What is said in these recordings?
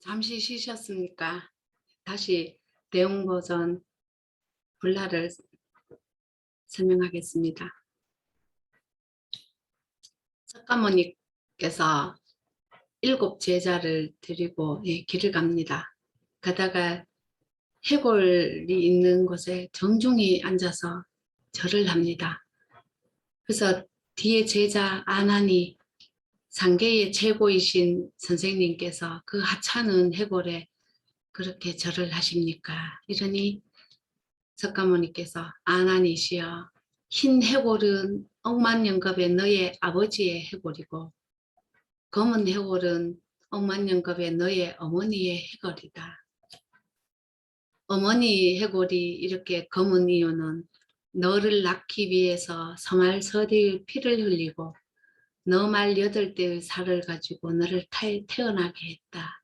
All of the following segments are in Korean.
잠시 쉬셨습니까? 다시 내용 버전 불라를 설명하겠습니다. 석가모니께서 7 제자를 데리고 길을 갑니다. 가다가 해골이 있는 곳에 정중히 앉아서 절을 합니다. 그래서 뒤에 제자 아난이 상계의 최고이신 선생님께서 그 하찮은 해골에 그렇게 절을 하십니까? 이러니 석가모니께서 아난이시여, 흰 해골은 억만영겁의 너의 아버지의 해골이고 검은 해골은 억만영겁의 너의 어머니의 해골이다. 어머니 해골이 이렇게 검은 이유는 너를 낳기 위해서 서말 서대의 피를 흘리고 너 말 8대의 살을 가지고 너를 태어나게 했다.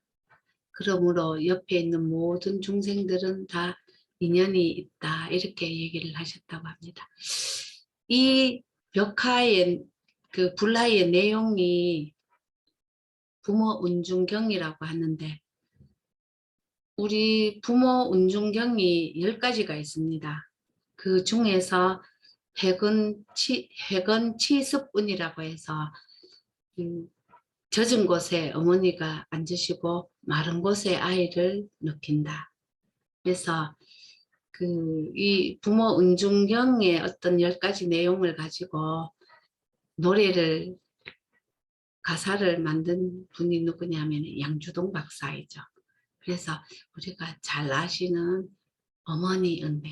그러므로 옆에 있는 모든 중생들은 다 인연이 있다. 이렇게 얘기를 하셨다고 합니다. 이 벽화의 그 불화의 내용이 부모 운중경이라고 하는데 우리 부모 운중경이 10가지가 있습니다. 그 중에서 회근치습운이라고 해서 젖은 곳에 어머니가 앉으시고 마른 곳에 아이를 느낀다. 그래서 이 부모 은중경의 어떤 10가지 내용을 가지고 노래를 가사를 만든 분이 누구냐면 양주동 박사이죠. 그래서 우리가 잘 아시는 어머니 은혜,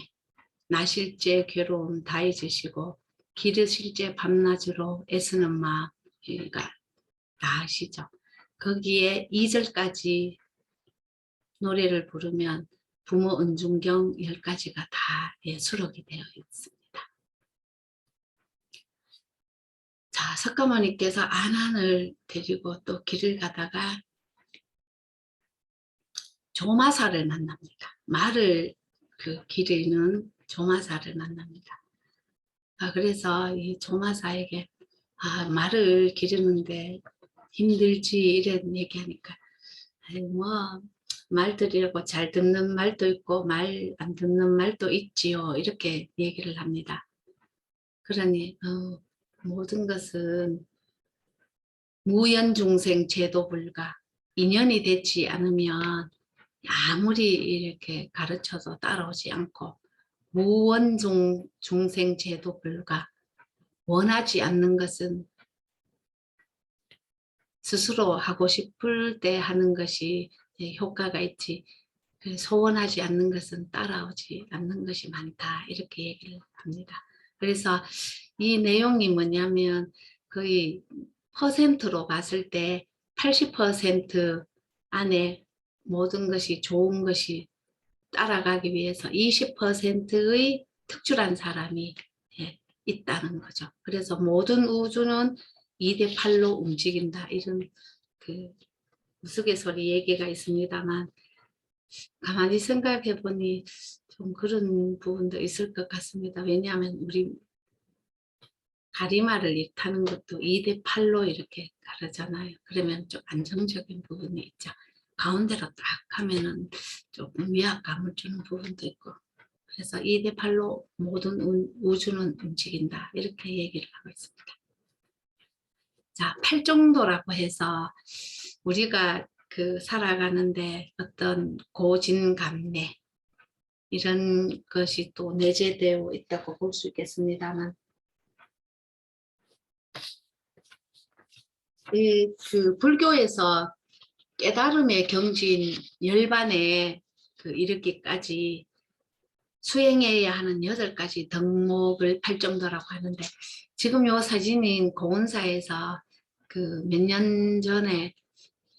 나실제 괴로움 다 잊으시고 기르실제 밤낮으로 애쓰는 마음, 그러니까 다 아시죠. 거기에 2절까지 노래를 부르면 부모 은중경 10가지가 다 수록이 되어 있습니다. 자, 석가모니께서 아난을 데리고 또 길을 가다가 조마사를 만납니다. 말을 기르는 조마사를 만납니다. 그래서 이 조마사에게 말을 기르는데 힘들지 이런 얘기하니까 뭐 말들이라고 잘 듣는 말도 있고 말 안 듣는 말도 있지요. 이렇게 얘기를 합니다. 그러니 모든 것은 무연중생 제도불가, 인연이 되지 않으면 아무리 이렇게 가르쳐도 따라오지 않고 무원중생 제도불가, 원하지 않는 것은 스스로 하고 싶을 때 하는 것이 효과가 있지 소원하지 않는 것은 따라오지 않는 것이 많다. 이렇게 얘기를 합니다. 그래서 이 내용이 뭐냐면 거의 퍼센트로 봤을 때 80% 안에 모든 것이 좋은 것이 따라가기 위해서 20%의 특출한 사람이 있다는 거죠. 그래서 모든 우주는 2대8로 움직인다. 이런 우스갯소리 얘기가 있습니다만 가만히 생각해 보니 좀 그런 부분도 있을 것 같습니다. 왜냐하면 우리 가리마를 타는 것도 2대8로 이렇게 가르잖아요. 그러면 좀 안정적인 부분이 있죠. 가운데로 딱 하면은 조금 위압감을 주는 부분도 있고 그래서 2대8로 모든 우주는 움직인다. 이렇게 얘기를 하고 있습니다. 자, 8정도라고 해서 우리가 살아가는데 어떤 고진감래 이런 것이 또 내재되어 있다고 볼 수 있겠습니다만 불교에서 깨달음의 경지인 열반에 이르기까지 수행해야 하는 8가지 덕목을 8정도라고 하는데 지금 요 사진인 고운사에서 몇 년 전에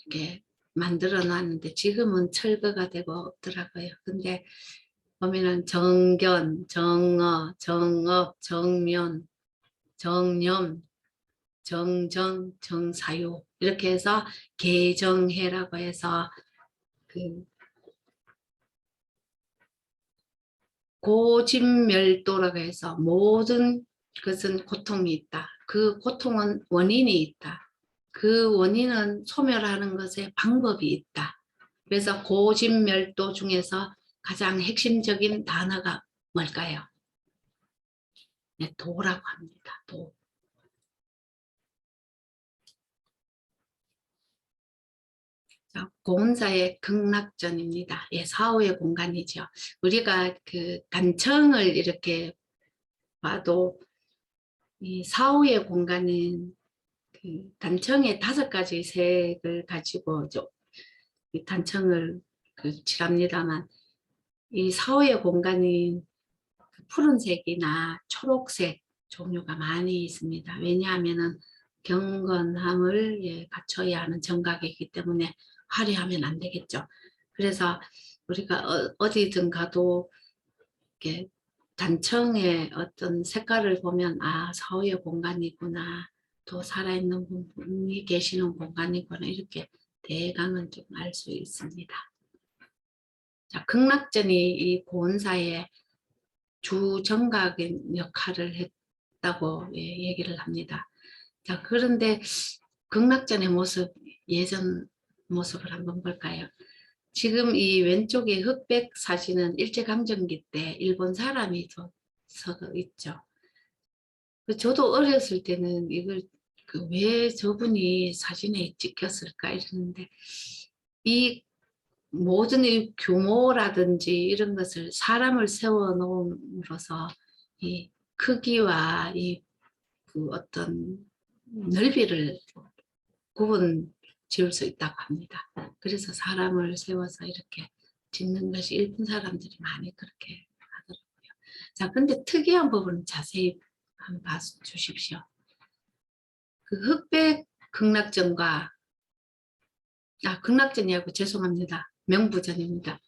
이렇게 만들어 놨는데 지금은 철거가 되고 없더라고요. 근데 보면은 정견, 정어, 정업, 정면, 정념, 정정, 정사유 이렇게 해서 개정해라고 해서 고진멸도라고 해서 모든 것은 고통이 있다. 그 고통은 원인이 있다. 그 원인은 소멸하는 것에 방법이 있다. 그래서 고진멸도 중에서 가장 핵심적인 단어가 뭘까요? 네, 도라고 합니다. 도. 자, 고운자의 극락전입니다. 예, 사후의 공간이죠. 우리가 그 단청을 이렇게 봐도 이 사후의 공간은 그 단청의 5가지 색을 가지고 이 단청을 그 칠합니다만 이 사후의 공간이 그 푸른색이나 초록색 종류가 많이 있습니다. 왜냐하면은 경건함을 예, 갖춰야 하는 정각이기 때문에 화려하면 안 되겠죠. 그래서 우리가 어디든 가도 이렇게 단청의 어떤 색깔을 보면 아 사후의 공간이구나 또 살아있는 분이 계시는 공간이구나 이렇게 대강은 좀 알 수 있습니다. 자, 극락전이 이 고운사의 주정각인 역할을 했다고 예, 얘기를 합니다. 자, 그런데 극락전의 모습, 예전 모습을 한번 볼까요? 지금 이 왼쪽에 흑백 사진은 일제강점기 때 일본 사람이 서 있죠. 저도 어렸을 때는 이걸 왜 저분이 사진에 찍혔을까 이러는데 이 모든 이 규모라든지 이런 것을 사람을 세워 놓음으로써 이 크기와 이 그 어떤 넓이를 구분 지을 수 있다고 합니다. 그래서 사람을 세워서 이렇게 짓는 것이 일본 사람들이 많이 그렇게 하더라고요. 자, 근데 특이한 부분은 자세히 한번 봐 주십시오. 그 흑백 극락전과 극락전이하고 죄송합니다. 명부전입니다.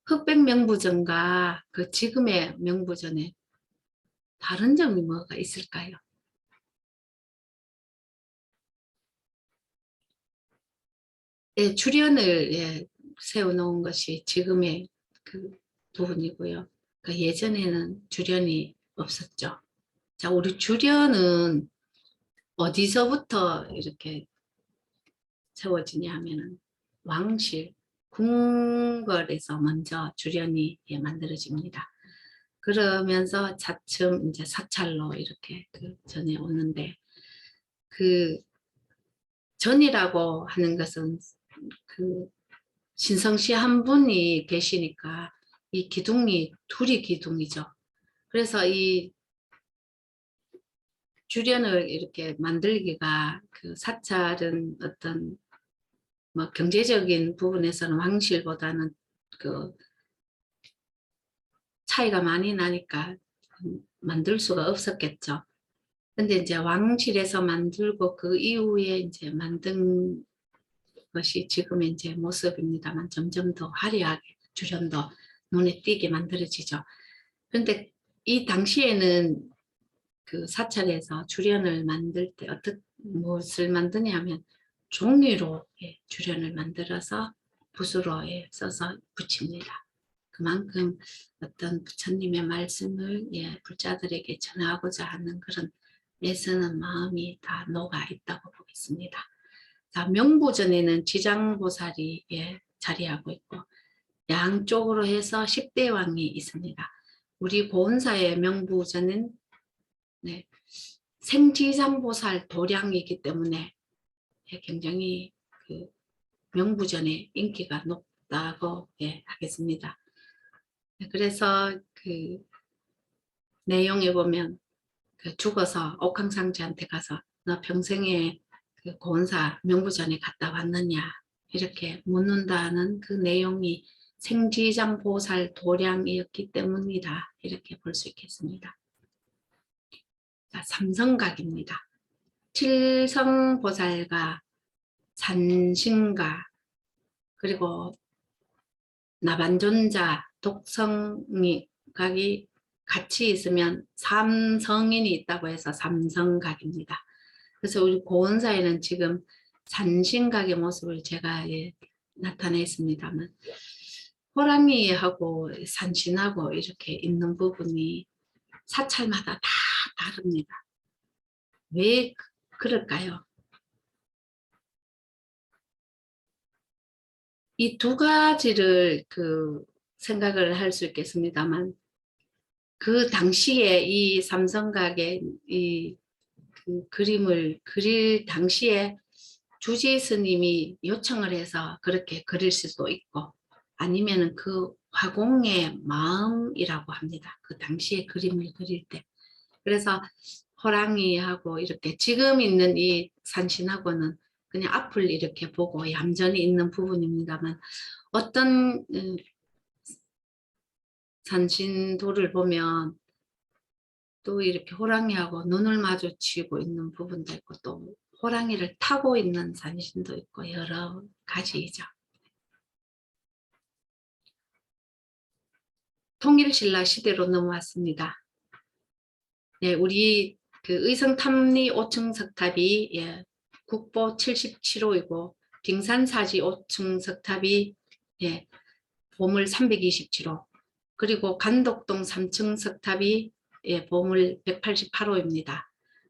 흑백 명부전과 그 지금의 명부전에 다른 점이 뭐가 있을까요? 예, 주련을 예, 세워놓은 것이 지금의 그 부분이고요. 그 예전에는 주련이 없었죠. 자, 우리 주련은 어디서부터 이렇게 세워지냐 하면은 왕실, 궁궐에서 먼저 주련이 예, 만들어집니다. 그러면서 차츰 이제 사찰로 이렇게 그 전해 오는데 그 전이라고 하는 것은 그 신성시 한 분이 계시니까 이 기둥이 둘이 기둥이죠. 그래서 이 주련을 이렇게 만들기가 그 사찰은 어떤 뭐 경제적인 부분에서는 왕실보다는 그 차이가 많이 나니까 만들 수가 없었겠죠. 근데 이제 왕실에서 만들고 그 이후에 이제 만든 것이 지금의 이제 모습입니다만 점점 더 화려하게 주련도 눈에 띄게 만들어지죠. 그런데 이 당시에는 그 사찰에서 주련을 만들 때 어떻게 무엇을 만드냐 하면 종이로 예, 주련을 만들어서 붓으로 예, 써서 붙입니다. 그만큼 어떤 부처님의 말씀을 예, 불자들에게 전하고자 하는 그런 애쓰는 마음이 다 녹아 있다고 보겠습니다. 자, 명부전에는 지장보살이 예, 자리하고 있고 양쪽으로 해서 10대 왕이 있습니다. 우리 보은사의 명부전은 네, 생지장보살 도량이기 때문에 예, 굉장히 그 명부전의 인기가 높다고 예, 하겠습니다. 그래서 그 내용에 보면 그 죽어서 옥황상제한테 가서 너 평생에 그 고은사 명부전에 갔다 왔느냐 이렇게 묻는다는 그 내용이 생지장보살 도량이었기 때문이다 이렇게 볼 수 있겠습니다. 자, 삼성각입니다. 칠성보살과 산신가 그리고 나반존자 독성이 각이 같이 있으면 삼성인이 있다고 해서 삼성각입니다. 그래서 우리 고은사에는 지금 산신각의 모습을 제가 예, 나타냈습니다만 호랑이하고 산신하고 이렇게 있는 부분이 사찰마다 다 다릅니다. 왜 그럴까요? 이 두 가지를 생각을 할 수 있겠습니다만, 그 당시에 이 삼성각의 그림을 그릴 당시에 주지 스님이 요청을 해서 그렇게 그릴 수도 있고, 아니면은 그 화공의 마음이라고 합니다. 그 당시에 그림을 그릴 때. 그래서 호랑이하고 이렇게 지금 있는 이 산신하고는 그냥 앞을 이렇게 보고 얌전히 있는 부분입니다만, 어떤 산신도를 보면 또 이렇게 호랑이하고 눈을 마주치고 있는 부분도 있고, 또 호랑이를 타고 있는 산신도 있고, 여러 가지이죠. 통일신라 시대로 넘어왔습니다. 네, 우리 의성탐리 5층 석탑이 국보 77호이고, 빙산사지 5층 석탑이 보물 327호, 그리고 간독동 3층 석탑이 보물 188호입니다.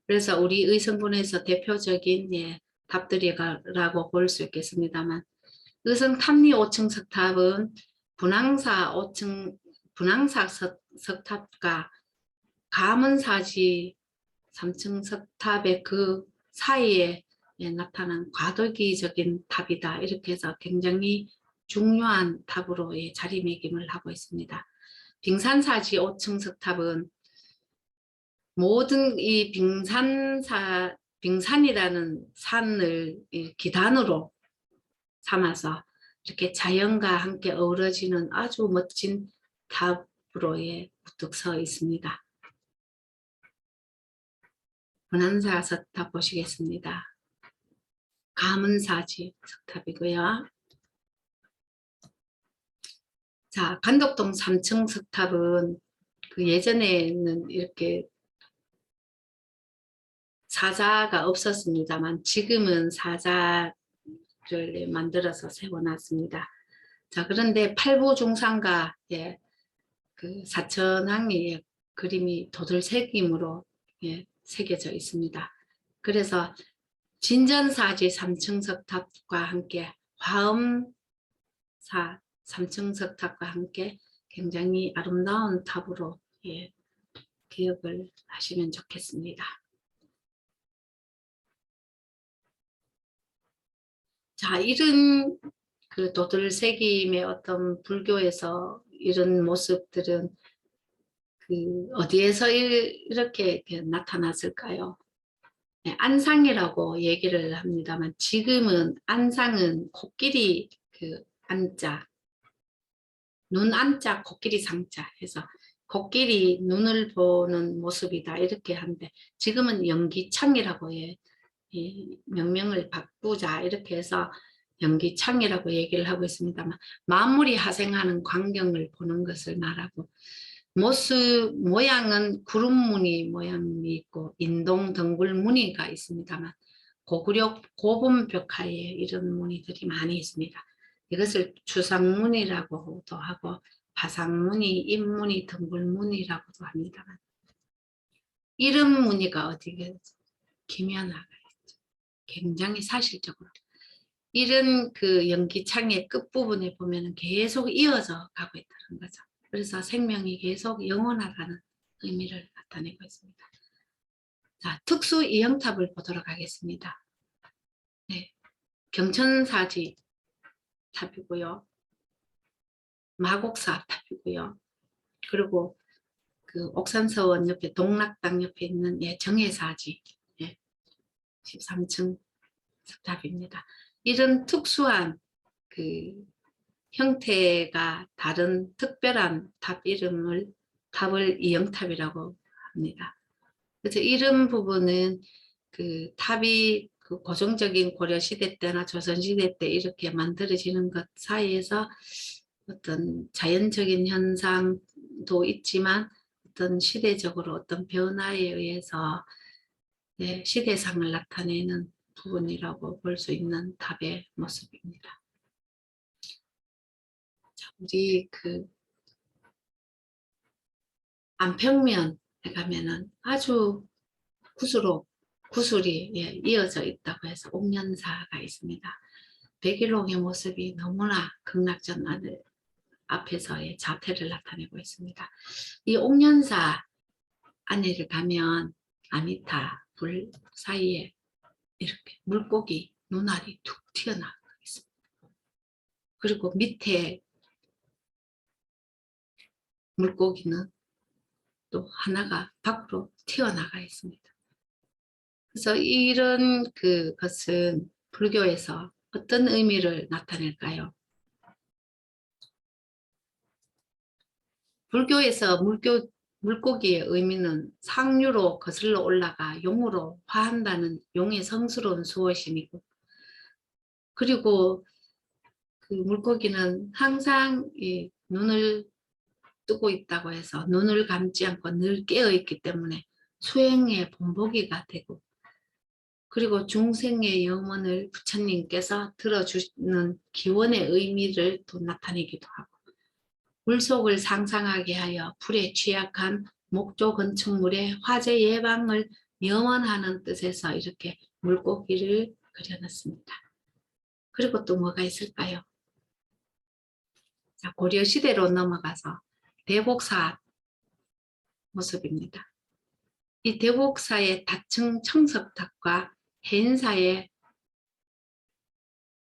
그래서 우리 의성군에서 대표적인 탑들이라고 볼 수 있겠습니다만, 의성탐리 5층 석탑은 분황사 석탑과 가문사지 3층 석탑의 그 사이에 나타난 과도기적인 탑이다. 이렇게 해서 굉장히 중요한 탑으로 자리매김을 하고 있습니다. 빙산사지 5층 석탑은 모든 이 빙산이라는 산을 기단으로 삼아서 이렇게 자연과 함께 어우러지는 아주 멋진 탑으로 우뚝 서 있습니다. 분한사 석탑 보시겠습니다. 가문사지 석탑이고요. 자, 간독동 3층 석탑은 예전에는 이렇게 사자가 없었습니다만, 지금은 사자를 만들어서 세워놨습니다. 자, 그런데 팔부중상과 사천왕의 그림이 도들새김으로 새겨져 있습니다. 그래서 진전사지 3층 석탑과 함께 화엄사 3층 석탑과 함께 굉장히 아름다운 탑으로 기억을 하시면 좋겠습니다. 자, 이런 도들새김의 어떤 불교에서 이런 모습들은 어디에서 이렇게 나타났을까요? 네, 안상이라고 얘기를 합니다만, 지금은 안상은 코끼리 안자, 눈 안자, 코끼리 상자 해서 코끼리 눈을 보는 모습이다 이렇게 하는데, 지금은 연기창이라고 명명을 바꾸자 이렇게 해서 연기창이라고 얘기를 하고 있습니다만, 만물이 하생하는 광경을 보는 것을 말하고, 모양은 구름무늬 모양이 있고 인동 덩굴 무늬가 있습니다만, 고구려 고분 벽화에 이런 무늬들이 많이 있습니다. 이것을 추상무늬라고도 하고 파상무늬, 인무늬, 덩굴무늬라고도 합니다만, 이런 무늬가 어디게 김연아가 있죠. 굉장히 사실적으로 이런 연기창의 끝부분에 보면 계속 이어져 가고 있다는 거죠. 그래서 생명이 계속 영원하다는 의미를 나타내고 있습니다. 자, 특수 이영탑을 보도록 하겠습니다. 네, 경천사지 탑이고요. 마곡사 탑이고요. 그리고 옥산서원 옆에 동락당 옆에 있는 정해사지 13층 석탑입니다. 이런 특수한 형태가 다른 특별한 탑 이름을 탑을 이영탑이라고 합니다. 그래서 이런 부분은 탑이 고정적인 고려시대 때나 조선시대 때 이렇게 만들어지는 것 사이에서 어떤 자연적인 현상도 있지만, 어떤 시대적으로 어떤 변화에 의해서 시대상을 나타내는 부분이라고 볼 수 있는 탑의 모습입니다. 자, 우리 안평면에 가면은 아주 구슬이 이어져 있다고 해서 옥련사가 있습니다. 백일홍의 모습이 너무나 극락전 앞에서의 자태를 나타내고 있습니다. 이 옥년사 안에를 가면 아미타 불 사이에 이렇게 물고기 눈알이 툭 튀어나와 있습니다. 그리고 밑에 물고기는 또 하나가 밖으로 튀어나가 있습니다. 그래서 이런 것은 불교에서 어떤 의미를 나타낼까요? 불교에서 물고기의 의미는 상류로 거슬러 올라가 용으로 화한다는 용의 성스러운 수호신이고, 그리고 그 물고기는 항상 이 눈을 뜨고 있다고 해서 눈을 감지 않고 늘 깨어 있기 때문에 수행의 본보기가 되고, 그리고 중생의 영혼을 부처님께서 들어주는 기원의 의미를 또 나타내기도 하고, 물속을 상상하게 하여 불에 취약한 목조 건축물의 화재 예방을 염원하는 뜻에서 이렇게 물고기를 그려놨습니다. 그리고 또 뭐가 있을까요? 자, 고려시대로 넘어가서 대복사 모습입니다. 이 대복사의 다층 청석탑과 해인사의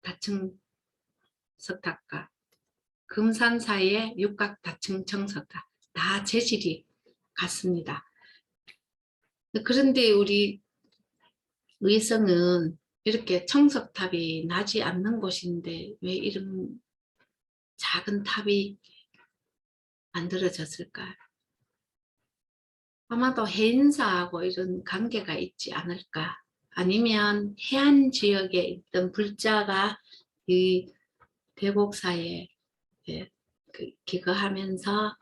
다층 석탑과 금산사의 육각 다층 청석탑 다 재질이 같습니다. 그런데 우리 의성은 이렇게 청석탑이 나지 않는 곳인데 왜 이런 작은 탑이 만들어졌을까? 아마도 해인사하고 이런 관계가 있지 않을까? 아니면 해안 지역에 있던 불자가 이 대복사에 기거하면서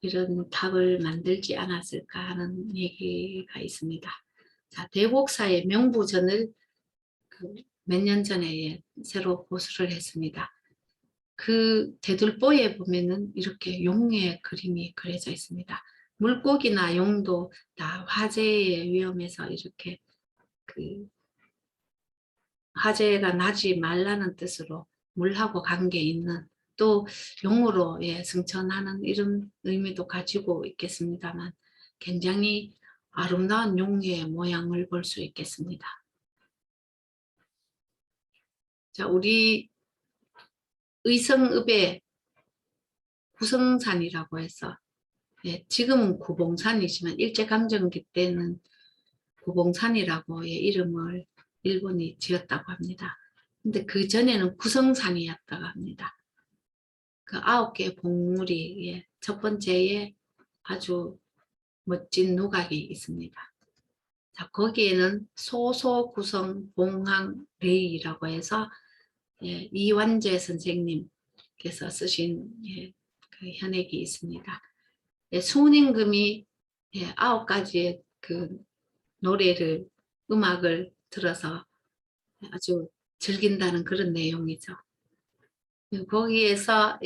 이런 탑을 만들지 않았을까 하는 얘기가 있습니다. 자, 대복사의 명부전을 몇 년 전에 새로 보수를 했습니다. 그 대들보에 보면은 이렇게 용의 그림이 그려져 있습니다. 물고기나 용도 다 화재의 위험에서 이렇게 화재가 나지 말라는 뜻으로 물하고 관계 있는, 또 용으로 승천하는 이런 의미도 가지고 있겠습니다만 굉장히 아름다운 용의 모양을 볼 수 있겠습니다. 자, 우리 의성읍의 구성산이라고 해서 지금은 구봉산이지만 일제강점기 때는 구봉산이라고 이름을 일본이 지었다고 합니다. 근데 그 전에는 구성산이었다고 합니다. 그 9개의 봉우리 첫 번째에 아주 멋진 누각이 있습니다. 자, 거기에는 소소구성 봉황레이라고 해서 이완재 선생님께서 쓰신 그 현액이 있습니다. 수은임금이 9가지의 그 노래를 음악을 들어서 아주 즐긴다는 그런 내용이죠. 거기에서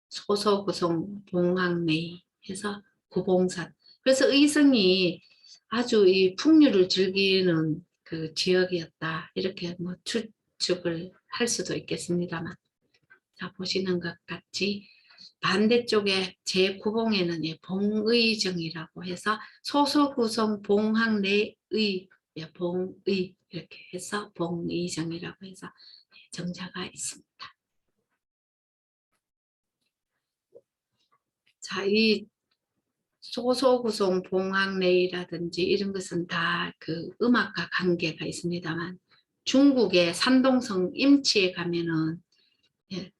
소소구송 봉황레이 해서 구봉산. 그래서 의성이 아주 이 풍류를 즐기는 그 지역이었다. 이렇게 뭐 추측을 할 수도 있겠습니다만. 자, 보시는 것 같이 반대쪽에 제9봉에는 봉의정이라고 해서 소소구송 봉황내의 봉의 이렇게 해서 봉의정이라고 해서 정자가 있습니다. 자, 이 소소구송 봉황내이라든지 이런 것은 다 그 음악과 관계가 있습니다만 중국의 산동성 임치에 가면은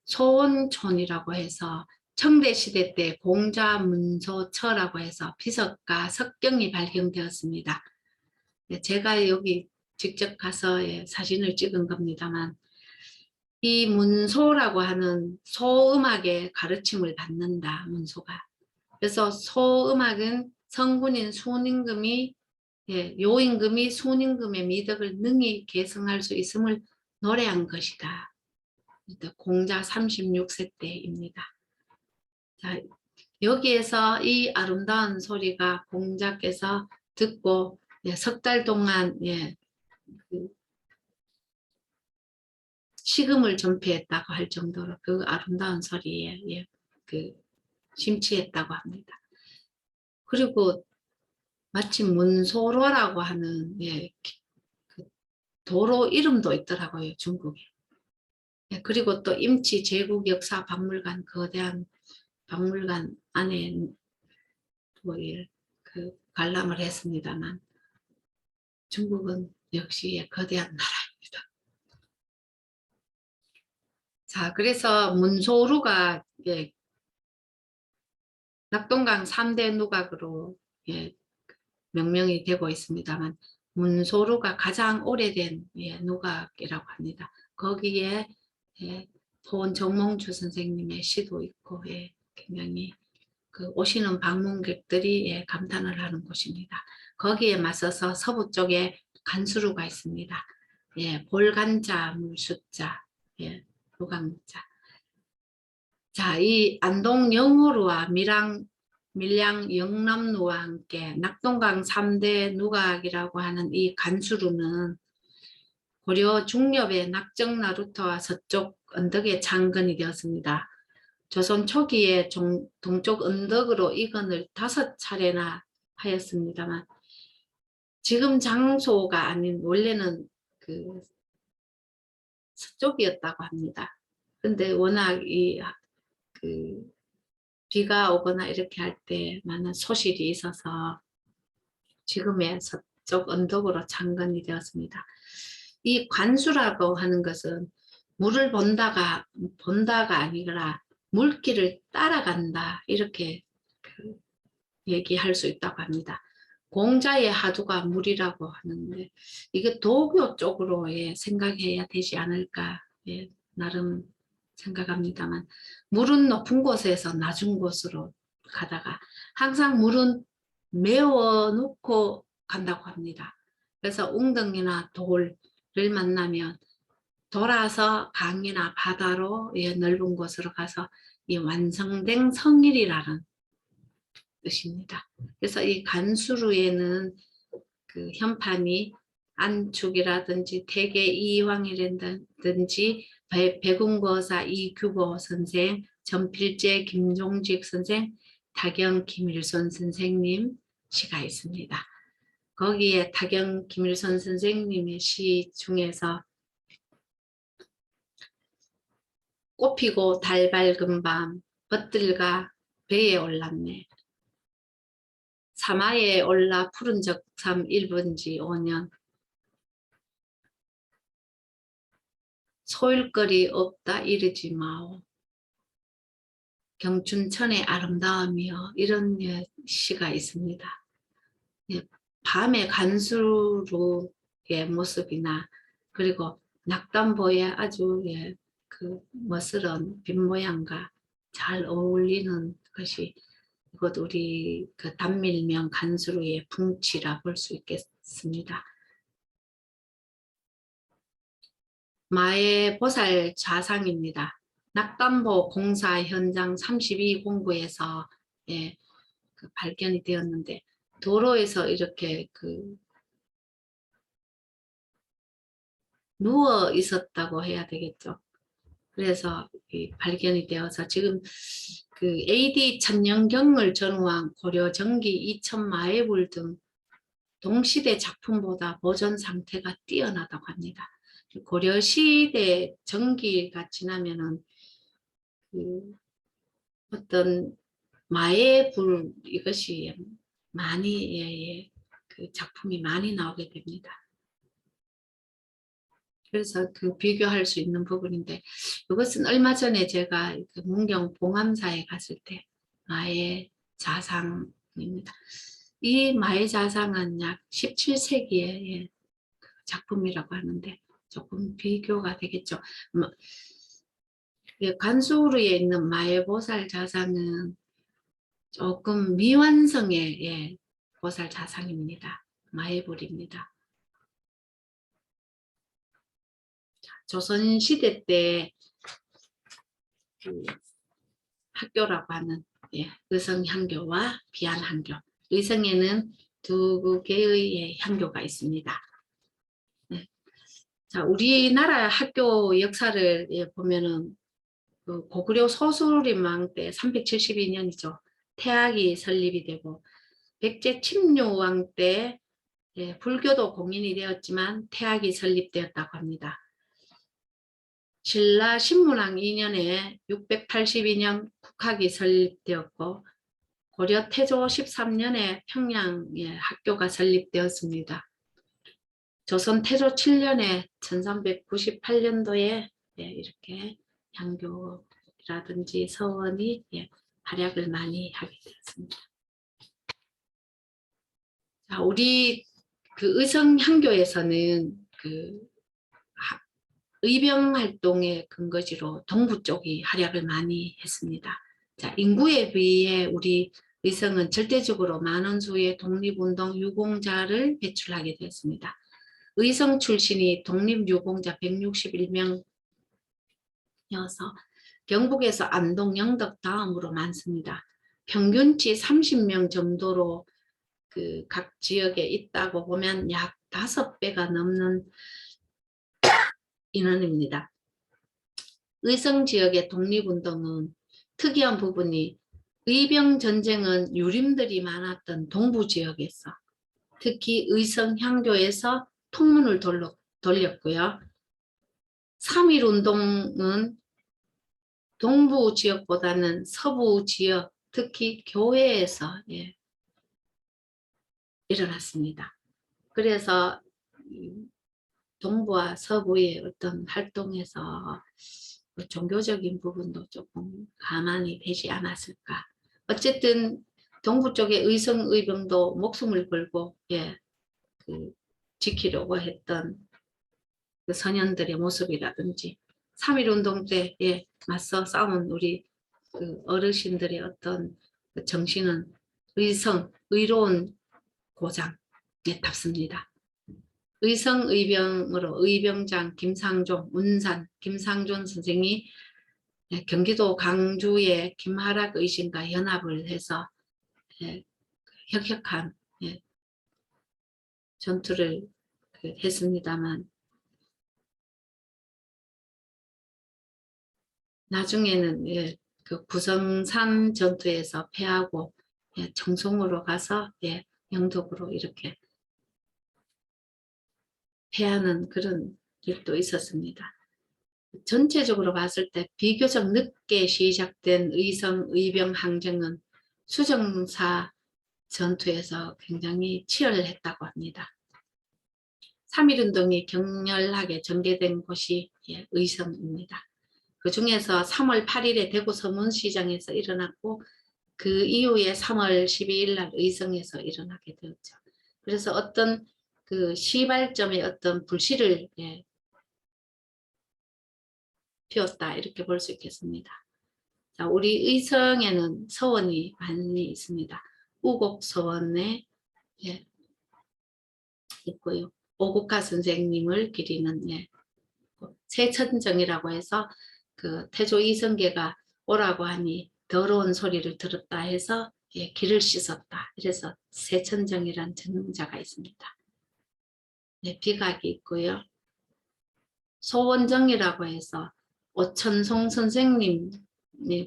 소원촌이라고 해서 청대시대 때 공자문소처라고 해서 비석과 석경이 발견되었습니다. 제가 여기 직접 가서 사진을 찍은 겁니다만 이 문소라고 하는 소음악의 가르침을 받는다, 문소가. 그래서 소음악은 성군인 순임금이 요임금이 순임금의 미덕을 능히 계승할 수 있음을 노래한 것이다. 공자 36세 때입니다. 자, 여기에서 이 아름다운 소리가 공자께서 듣고 석 달 동안 식음을 전폐했다고 할 정도로 그 아름다운 소리에 예, 그 심취했다고 합니다. 그리고 마침 문소로라고 하는 예, 그 도로 이름도 있더라고요, 중국에. 예, 그리고 또 임치 제국 역사 박물관, 거대한 박물관 안에 뭐 예, 그 관람을 했습니다만 중국은 역시 예, 거대한 나라입니다. 자, 그래서 문소루가 예, 낙동강 3대 누각으로 예, 명명이 되고 있습니다만 문소루가 가장 오래된 예, 누각이라고 합니다. 거기에 예, 본정몽주 선생님의 시도 있고 예, 굉장히 그 오시는 방문객들이 예, 감탄을 하는 곳입니다. 거기에 맞서서 서부 쪽에 간수루가 있습니다. 예, 볼간자 물숫자, 예, 무강자. 자, 이 안동 영호루와 밀양 영남루와 함께 낙동강 3대 누각이라고 하는 이 간수루는 고려 중엽의 낙정나루터와 서쪽 언덕의 창건이 되었습니다. 조선 초기에 동쪽 언덕으로 이건을 5차례나 하였습니다만 지금 장소가 아닌 원래는 그 서쪽이었다고 합니다. 근데 워낙 그 비가 오거나 이렇게 할 때 많은 소실이 있어서 지금의 서쪽 언덕으로 창건이 되었습니다. 이 관수라고 하는 것은 물을 본다가 아니라 물길을 따라간다 이렇게 얘기할 수 있다고 합니다. 공자의 하두가 물이라고 하는데 이게 도교 쪽으로 예, 생각해야 되지 않을까 예, 나름 생각합니다만 물은 높은 곳에서 낮은 곳으로 가다가 항상 물은 메워놓고 간다고 합니다. 그래서 웅덩이나 돌을 만나면 돌아서 강이나 바다로 예, 넓은 곳으로 가서 이 완성된 성일이라는 뜻입니다. 그래서 이 간수루에는 그 현판이 안축이라든지 태계 이황이라든지 백운거사 이규보 선생, 전필제 김종직 선생, 타경 김일손 선생님 시가 있습니다. 거기에 타경 김일손 선생님의 시 중에서 꽃피고 달 밝은 밤 벗들과 배에 올랐네. 사마에 올라 푸른 적삼 1분지 5년 소일거리 없다 이르지 마오. 경춘천의 아름다움이여 이런 예, 시가 있습니다. 예, 밤의 간수루의 모습이나 그리고 낙담보의 아주 예, 그 멋스러운 빛 모양과 잘 어울리는 것이 이것 우리 그 단밀명 간수루의 풍치라 볼 수 있겠습니다. 마의 보살 좌상입니다. 낙담보 공사 현장 32공구에서 예, 그 발견이 되었는데 도로에서 이렇게 그 누워 있었다고 해야 되겠죠. 그래서 발견이 되어서 지금 그 AD 천년경을 전후한 고려 정기 2000 마해불 등 동시대 작품보다 보존 상태가 뛰어나다고 합니다. 고려시대 정기가 지나면은 그 어떤 마의 불 이것이 많이 예, 그 작품이 많이 나오게 됩니다. 그래서 그 비교할 수 있는 부분인데 이것은 얼마 전에 제가 그 문경 봉암사에 갔을 때 마의 자상입니다. 이 마의 자상은 약 17세기의 작품이라고 하는데 조금 비교가 되겠죠. 간수루에 있는 마의보살 자상은 조금 미완성의 예, 보살 자상입니다. 마의불입니다. 조선시대 때 그 학교라고 하는 예, 의성향교와 비안향교. 의성에는 두 개의 예, 향교가 있습니다. 네. 자, 우리나라 학교 역사를 보면은 그 고구려 소수림왕 때 372년이죠. 태학이 설립이 되고 백제 침류왕 때 불교도 공인이 되었지만 태학이 설립되었다고 합니다. 신라 신문왕 2년에 682년 국학이 설립되었고 고려 태조 13년에 평양에 학교가 설립되었습니다. 조선 태조 7년에 1398년도에 이렇게 향교라든지 서원이 활약을 많이 하게 되었습니다. 자, 우리 그 의성향교에서는 그 의병 활동의 근거지로 동부 쪽이 활약을 많이 했습니다. 자, 인구에 비해 우리 의성은 절대적으로 많은 수의 독립운동 유공자를 배출하게 되었습니다. 의성 출신이 독립유공자 161명이어서 경북에서 안동, 영덕 다음으로 많습니다. 평균치 30명 정도로 그 각 지역에 있다고 보면 약 5배가 넘는 인원입니다. 의성 지역의 독립운동은 특이한 부분이 의병전쟁은 유림들이 많았던 동부 지역에서 특히 의성 향교에서 통문을 돌렸고요. 3.1운동은 동부 지역보다는 서부 지역, 특히 교회에서 일어났습니다. 그래서 동부와 서부의 어떤 활동에서 종교적인 부분도 조금 가만히 되지 않았을까. 어쨌든 동부 쪽의 의성의병도 목숨을 걸고 지키려고 했던 그 선현들의 모습이라든지 3.1운동 때 맞서 싸운 우리 그 어르신들의 어떤 그 정신은 의성, 의로운 고장에 답습니다. 의성의병으로 의병장 김상종, 운산 김상존 선생이 경기도 강주의 김하락 의신과 연합을 해서 혁혁한 전투를 했습니다만 나중에는 그 구성산 전투에서 패하고 청송으로 가서 영덕으로 이렇게 패하는 그런 일도 있었습니다. 전체적으로 봤을 때 비교적 늦게 시작된 의성 의병 항쟁은 수정사 전투에서 굉장히 치열했다고 합니다. 3.1운동이 격렬하게 전개된 곳이 의성입니다. 그 중에서 3월 8일에 대구 서문시장에서 일어났고 그 이후에 3월 12일 날 의성에서 일어나게 되었죠. 그래서 어떤 그 시발점의 어떤 불씨를 피웠다 이렇게 볼 수 있겠습니다. 자, 우리 의성에는 서원이 많이 있습니다. 우곡서원에 있고요. 오국화 선생님을 기리는 세천정이라고 해서 그 태조 이성계가 오라고 하니 더러운 소리를 들었다 해서 길을 씻었다. 이래서 세천정이란 전자가 있습니다. 비각이 있고요. 소원정이라고 해서 오천송 선생님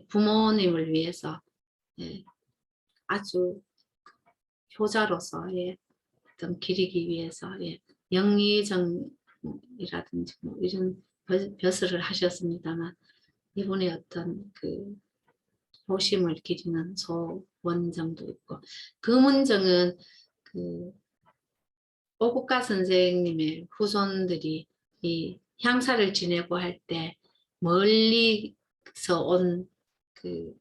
부모님을 위해서 아주 효자로서 어떤 기리기 위해서 영의정이라든지 뭐 이런 벼슬을 하셨습니다만 이분의 어떤 그 도심을 기리는 소원정도 있고 금은정은 그 오국가 선생님의 후손들이 이 향사를 지내고 할 때 멀리서 온 그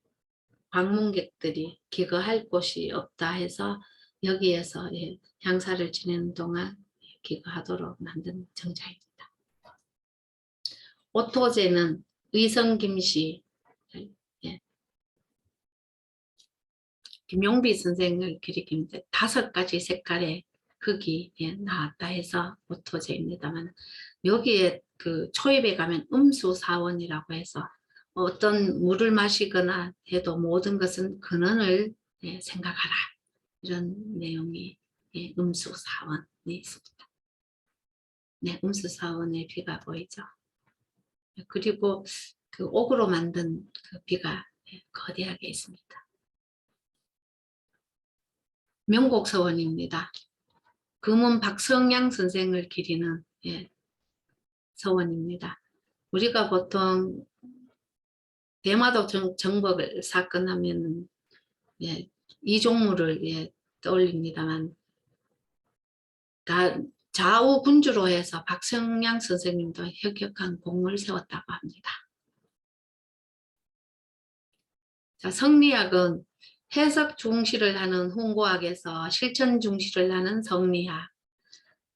방문객들이 기거할 곳이 없다 해서 여기에서 향사를 지내는 동안 기거하도록 만든 정자입니다. 오토제는 의성 김씨 김용비 선생을 기리키는데 5가지 색깔의 흙이 나왔다 해서 오토제입니다만 여기에 그 초입에 가면 음수사원이라고 해서 어떤 물을 마시거나 해도 모든 것은 근원을 생각하라 이런 내용이 음수사원이 있습니다. 네, 음수사원의 비가 보이죠. 그리고 그 옥으로 만든 그 비가 거대하게 있습니다. 명곡서원입니다. 금은 박성양 선생을 기리는 서원입니다. 우리가 보통 대마도 정법 사건 하면 이종무를 떠올립니다만 다 좌우 군주로 해서 박성양 선생님도 혁혁한 공을 세웠다고 합니다. 자, 성리학은 해석 중시를 하는 홍고학에서 실천 중시를 하는 성리학,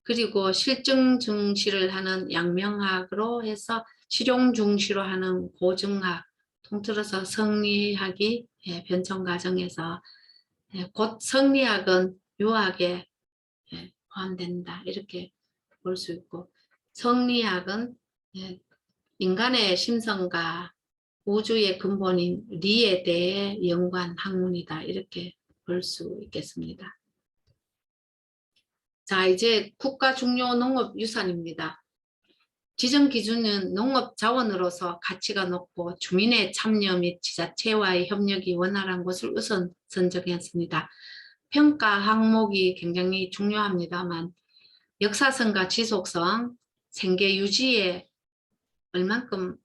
그리고 실증 중시를 하는 양명학으로 해서 실용 중시로 하는 고증학, 통틀어서 성리학이 변천 과정에서 곧 성리학은 유학에 포함된다 이렇게 볼 수 있고, 성리학은 인간의 심성과 우주의 근본인 리에 대해 연구한 학문이다 이렇게 볼 수 있겠습니다. 자, 이제 국가 중요 농업유산입니다. 지정 기준은 농업 자원으로서 가치가 높고 주민의 참여 및 지자체와의 협력이 원활한 것을 우선 선정했습니다. 평가 항목이 굉장히 중요합니다만 역사성과 지속성, 생계 유지에 얼만큼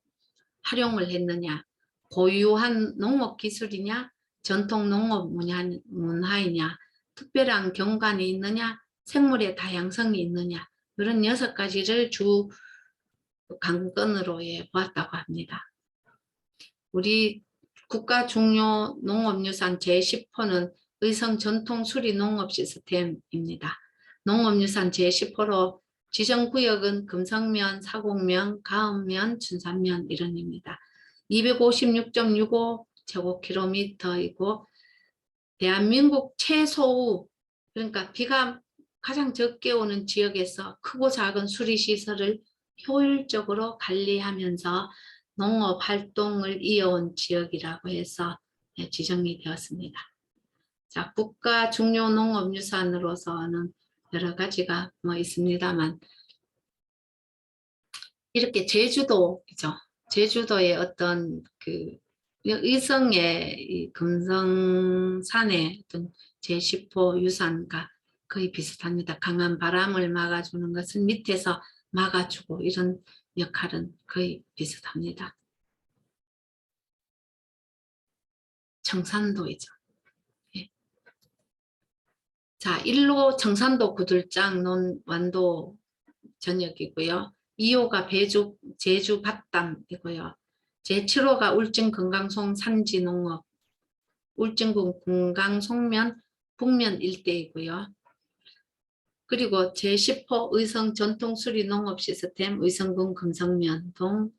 활용을 했느냐, 고유한 농업 기술이냐, 전통 농업 문화이냐, 특별한 경관이 있느냐, 생물의 다양성이 있느냐, 이런 6가지를 주 관건으로 보았다고 합니다. 우리 국가 중요 농업유산 제10호는 의성 전통 수리 농업 시스템입니다. 농업유산 제10호로 지정구역은 금성면, 사곡면, 가읍면, 춘산면 이런입니다. 256.65 제곱킬로미터이고 대한민국 최소우, 그러니까 비가 가장 적게 오는 지역에서 크고 작은 수리시설을 효율적으로 관리하면서 농업 활동을 이어온 지역이라고 해서 지정이 되었습니다. 자, 국가 중요 농업유산으로서는 여러 가지가 있습니다만 이렇게 제주도이죠. 제주도의 어떤 그 의성의 이 금성산의 어떤 제10호 유산과 거의 비슷합니다. 강한 바람을 막아주는 것은 밑에서 막아주고 이런 역할은 거의 비슷합니다. 청산도이죠. 예. 자, 1호 청산도 구들장 논완도 전역이고요. 2호가 제주 밭담이고요. 제7호가 울진 금강송 산지농업, 울진군 금강송면 북면 일대이고요. 그리고 제10호 의성 전통수리 농업 시스템 의성군 금성면 동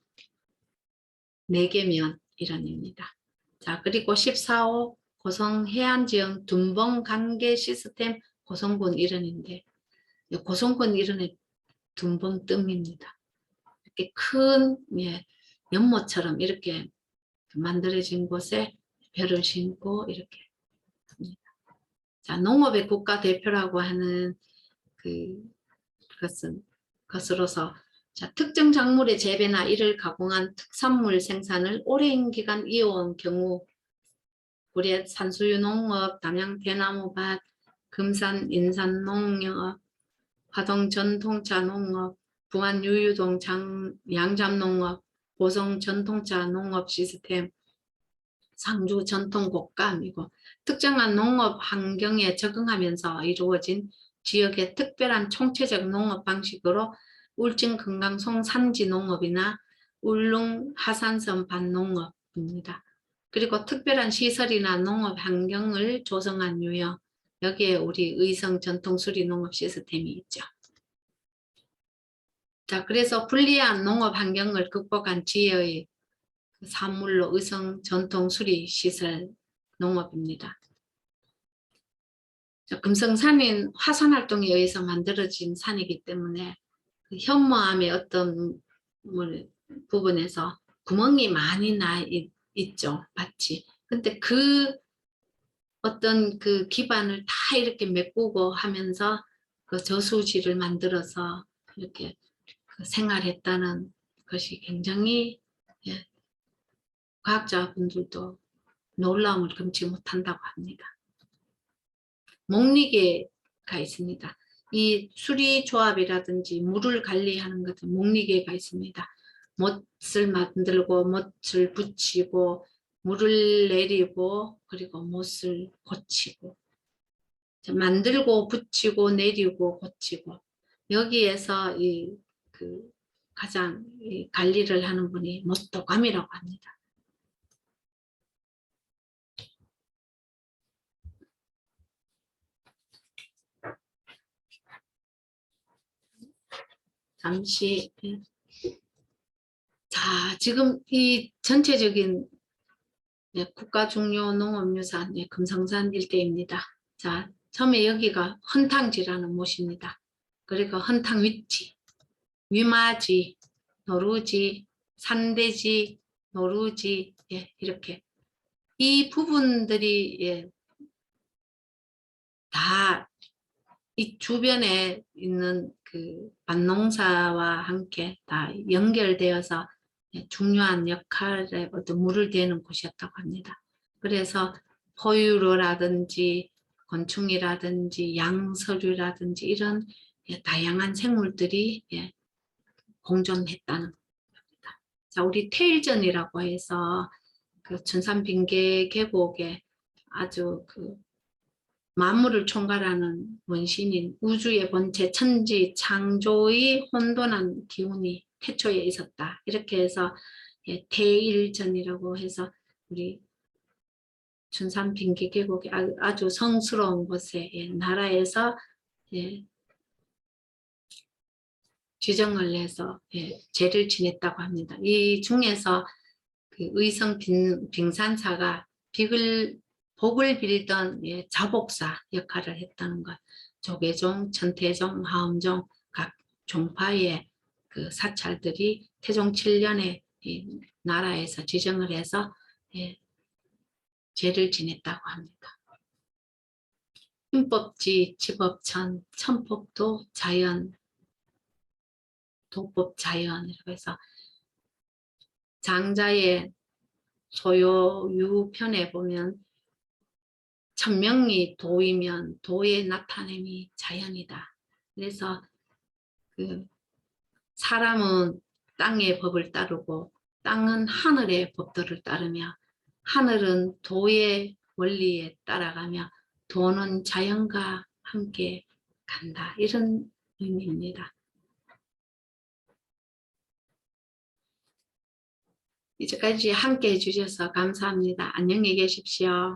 4개면 일원입니다. 자, 그리고 14호 고성 해안지형 둔봉 관계 시스템 고성군 일원인데 고성군 일원의 둔봉 뜸입니다. 이렇게 큰 연못처럼 이렇게 만들어진 곳에 별을 심고 이렇게 합니다. 자, 농업의 국가대표라고 하는 것으로서 자, 특정 작물의 재배나 이를 가공한 특산물 생산을 오랜 기간 이어온 경우 고려 산수유 농업, 담양 대나무밭, 금산 인산 농업, 화동 전통차 농업, 부안 유유동 양잠 농업, 보성 전통차 농업 시스템, 상주 전통 곡감이고 특정한 농업 환경에 적응하면서 이루어진 지역의 특별한 총체적 농업 방식으로 울진 금강송 산지 농업이나 울릉 하산섬 밭농업입니다. 그리고 특별한 시설이나 농업 환경을 조성한 유형, 여기에 우리 의성 전통 수리 농업 시스템이 있죠. 자, 그래서 불리한 농업 환경을 극복한 지혜의 산물로 의성 전통 수리 시설 농업입니다. 금성산은 화산 활동에 의해서 만들어진 산이기 때문에 그 현모암의 어떤 부분에서 구멍이 많이 있죠, 밭이. 근데 그 어떤 그 기반을 다 이렇게 메꾸고 하면서 그 저수지를 만들어서 이렇게 그 생활했다는 것이 굉장히 예, 과학자분들도 놀라움을 금치 못한다고 합니다. 목리개가 있습니다. 이 수리조합이라든지 물을 관리하는 것은 목리개가 있습니다. 못을 만들고 못을 붙이고 물을 내리고 그리고 못을 고치고 만들고 붙이고 내리고 고치고 여기에서 그 가장 관리를 하는 분이 못도감이라고 합니다. 잠시 자 지금 이 전체적인 국가 중요 농업유산 금성산 일대입니다. 자 처음에 여기가 헌탕지라는 못입니다. 그리고 헌탕 위치 위마지, 노루지, 산대지, 노루지 이렇게 이 부분들이 다 이 주변에 있는 그 밭농사와 함께 다 연결되어서 중요한 역할에 어떤 물을 대는 곳이었다고 합니다. 그래서 포유류라든지 곤충이라든지 양서류라든지 이런 다양한 생물들이 공존했다는 겁니다. 자, 우리 태일전이라고 해서 그 천산빙계 계곡에 아주 그 만물을 총괄하는 원신인 우주의 본체 천지 창조의 혼돈한 기운이 태초에 있었다. 이렇게 해서 태일전이라고 해서 우리 천산빙계 계곡이 아주 성스러운 곳에 나라에서 지정을 해서 제를 지냈다고 합니다. 이 중에서 그 의성 빙산사가 복을 빌던 자복사 역할을 했다는 것. 조계종, 천태종, 하엄종 각 종파의 그 사찰들이 태종 7년에 이 나라에서 지정을 해서 제를 지냈다고 합니다. 흉법지, 지법천, 천법도 자연, 도법 자연이라고 해서 장자의 소요유편에 보면 천명이 도이면 도의 나타냄이 자연이다. 그래서 그 사람은 땅의 법을 따르고 땅은 하늘의 법들을 따르며 하늘은 도의 원리에 따라가며 도는 자연과 함께 간다. 이런 의미입니다. 이제까지 함께 해주셔서 감사합니다. 안녕히 계십시오.